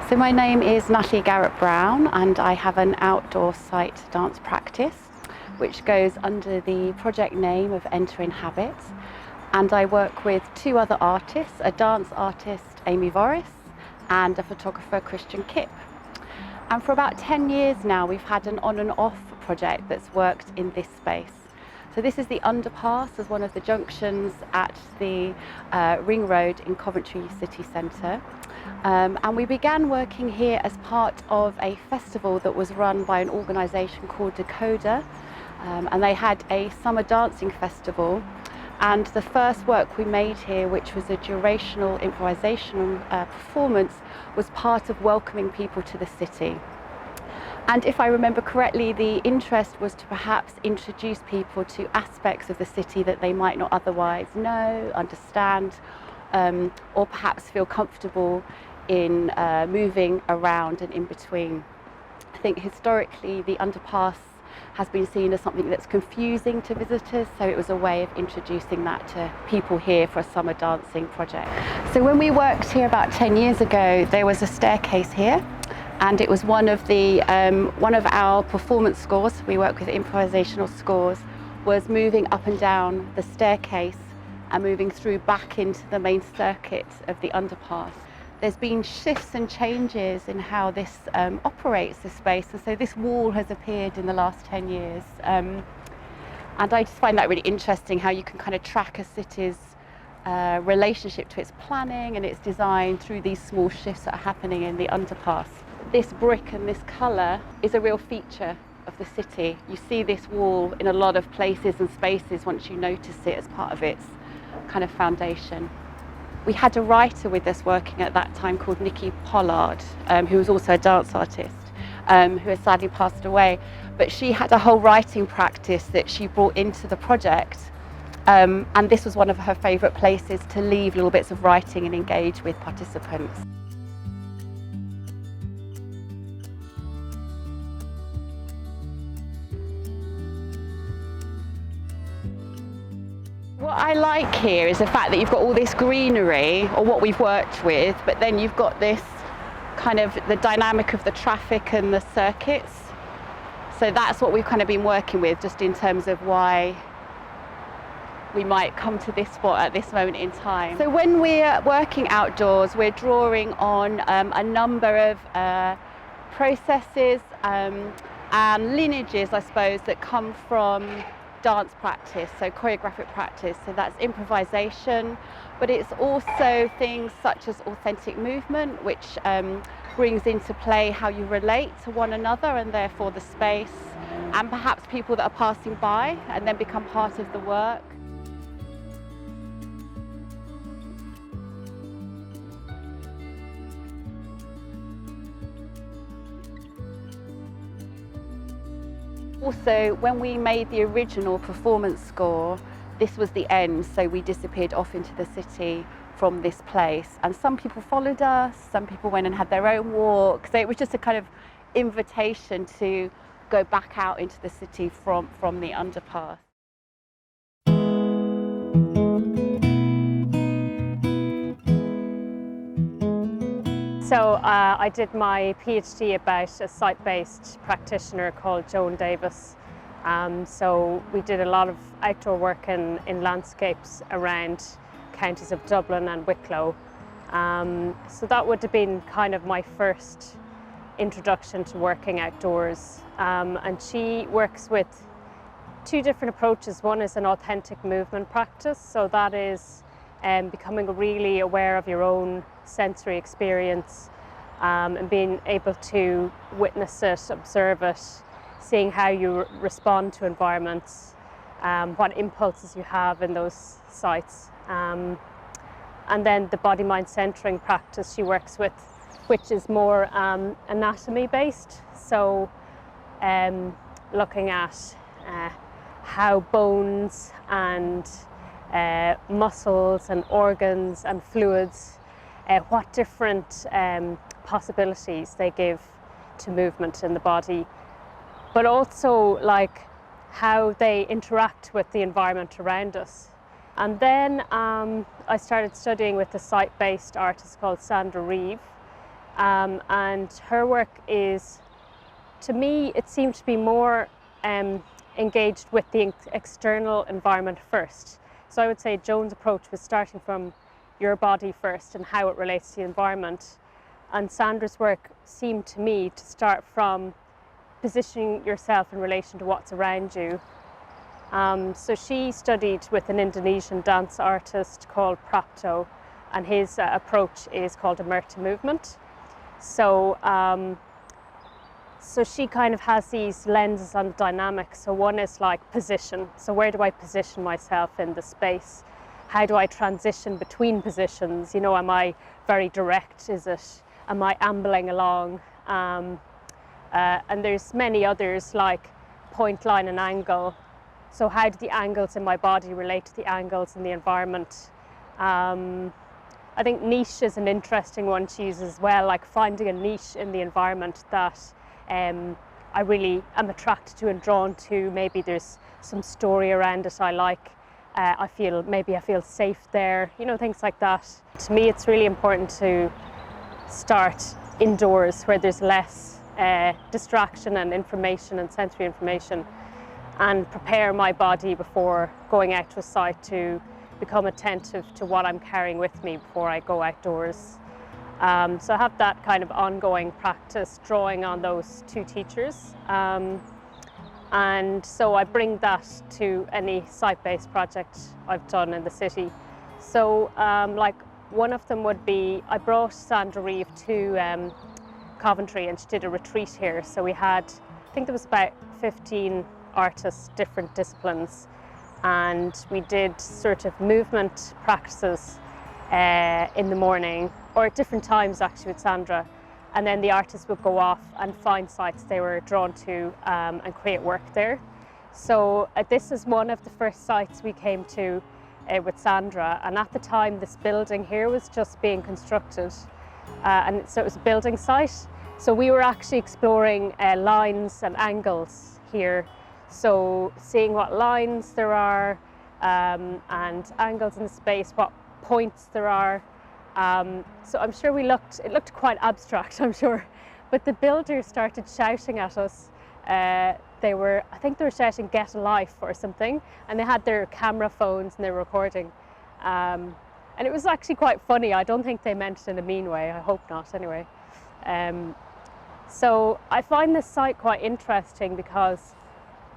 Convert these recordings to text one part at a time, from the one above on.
So my name is Natalie Garrett Brown, and I have an outdoor site dance practice which goes under the project name of Enter Inhabit, and I work with two other artists, a dance artist, Amy Voris, and a photographer, Christian Kipp. And for about 10 years now we've had an on and off project that's worked in this space. So this is the underpass as one of the junctions at the Ring Road in Coventry city centre. And we began working here as part of a festival that was run by an organisation called Decoder, and they had a summer dancing festival. And the first work we made here, which was a durational improvisational performance, was part of welcoming people to the city. And if I remember correctly, the interest was to perhaps introduce people to aspects of the city that they might not otherwise know, understand, or perhaps feel comfortable in moving around and in between. I think historically the underpass has been seen as something that's confusing to visitors, so it was a way of introducing that to people here for a summer dancing project. So when we worked here about 10 years ago, there was a staircase here, and it was one of our performance scores. We work with improvisational scores, was moving up and down the staircase and moving through back into the main circuit of the underpass. There's been shifts and changes in how this operates, this space, and so this wall has appeared in the last 10 years. And I just find that really interesting, how you can kind of track a city's relationship to its planning and its design through these small shifts that are happening in the underpass. This brick and this colour is a real feature of the city. You see this wall in a lot of places and spaces once you notice it as part of its kind of foundation. We had a writer with us working at that time called Nikki Pollard, who was also a dance artist, who has sadly passed away. But she had a whole writing practice that she brought into the project, and this was one of her favourite places to leave little bits of writing and engage with participants. What I like here is the fact that you've got all this greenery, or what we've worked with, but then you've got this kind of the dynamic of the traffic and the circuits. So that's what we've kind of been working with, just in terms of why we might come to this spot at this moment in time. So when we're working outdoors, we're drawing on a number of processes and lineages, I suppose, that come from dance practice, so choreographic practice. So that's improvisation, but it's also things such as authentic movement, which brings into play how you relate to one another and therefore the space, and perhaps people that are passing by and then become part of the work. Also, when we made the original performance score, this was the end, so we disappeared off into the city from this place. And some people followed us, some people went and had their own walk, so it was just a kind of invitation to go back out into the city from the underpass. So I did my PhD about a site-based practitioner called Joan Davis. So we did a lot of outdoor work in landscapes around counties of Dublin and Wicklow. So that would have been kind of my first introduction to working outdoors. And she works with two different approaches. One is an authentic movement practice, so that is becoming really aware of your own sensory experience and being able to witness it, observe it, seeing how you respond to environments, what impulses you have in those sites. And then the body-mind centering practice she works with, which is more anatomy based, so looking at how bones and muscles and organs and fluids, what different possibilities they give to movement in the body, but also like how they interact with the environment around us. And then I started studying with a site-based artist called Sandra Reeve, and her work is, to me, it seemed to be more engaged with the external environment first. So I would say Joan's approach was starting from your body first and how it relates to the environment. And Sandra's work seemed to me to start from positioning yourself in relation to what's around you. So she studied with an Indonesian dance artist called Prapto, and his approach is called Emerta movement. So, so she kind of has these lenses on the dynamics. So one is like position. So where do I position myself in the space? How do I transition between positions? You know, am I very direct? Am I ambling along? And there's many others like point, line and angle. So how do the angles in my body relate to the angles in the environment? I think niche is an interesting one to use as well, like finding a niche in the environment that I really am attracted to and drawn to. Maybe there's some story around it I like. I feel safe there, you know, things like that. To me, it's really important to start indoors where there's less distraction and information and sensory information, and prepare my body before going out to a site to become attentive to what I'm carrying with me before I go outdoors. So I have that kind of ongoing practice drawing on those two teachers. And so I bring that to any site-based project I've done in the city. So like one of them would be, I brought Sandra Reeve to Coventry and she did a retreat here. So we had, I think there was about 15 artists, different disciplines, and we did sort of movement practices in the morning, or at different times actually with Sandra, and then the artists would go off and find sites they were drawn to and create work there. So this is one of the first sites we came to with Sandra, and at the time this building here was just being constructed, and so it was a building site. So we were actually exploring lines and angles here. So seeing what lines there are and angles in the space, what points there are. So I'm sure it looked quite abstract, I'm sure. But the builders started shouting at us. I think they were shouting "get a life" or something, and they had their camera phones and they were recording. And it was actually quite funny. I don't think they meant it in a mean way, I hope not anyway. So I find this site quite interesting because,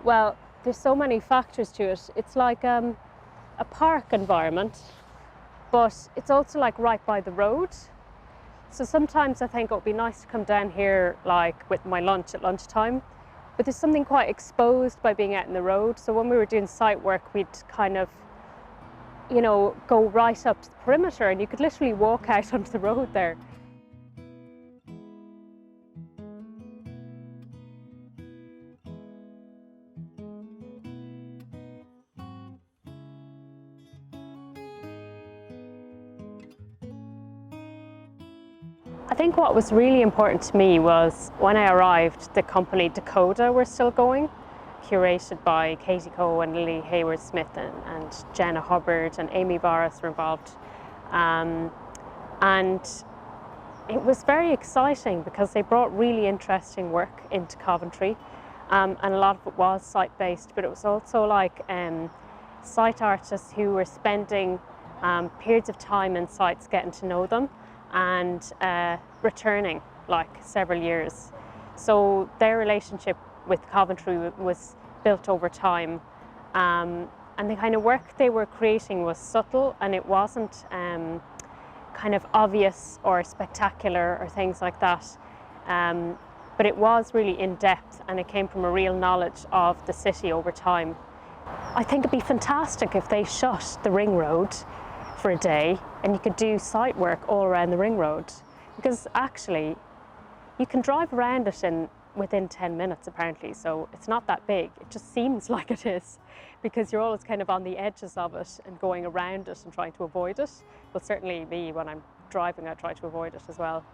well, there's so many factors to it. It's like a park environment, but it's also like right by the road. So sometimes I think it would be nice to come down here like with my lunch at lunchtime, but there's something quite exposed by being out in the road. So when we were doing site work, we'd kind of, you know, go right up to the perimeter and you could literally walk out onto the road there. I think what was really important to me was when I arrived, the company Dakota were still going, curated by Katie Coe and Lily Hayward-Smith and Jenna Hubbard and Amy Barras were involved. And it was very exciting because they brought really interesting work into Coventry. And a lot of it was site-based, but it was also like site artists who were spending periods of time in sites getting to know them and returning like several years. So their relationship with Coventry was built over time, and the kind of work they were creating was subtle, and it wasn't kind of obvious or spectacular or things like that, but it was really in depth and it came from a real knowledge of the city over time. I think it'd be fantastic if they shut the ring road for a day and you could do site work all around the ring road, because actually you can drive around it within 10 minutes apparently, so it's not that big. It just seems like it is because you're always kind of on the edges of it and going around it and trying to avoid it. Well, certainly me, when I'm driving, I try to avoid it as well.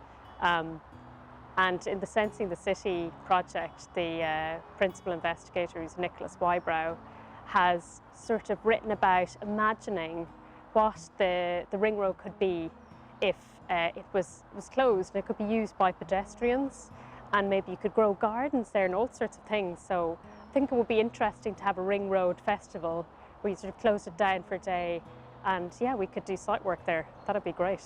And in the Sensing the City project, the principal investigator, who's Nicholas Wybrow, has sort of written about imagining what the ring road could be if it was closed, and it could be used by pedestrians, and maybe you could grow gardens there and all sorts of things. So I think it would be interesting to have a ring road festival where you sort of close it down for a day, and yeah, we could do site work there. That'd be great.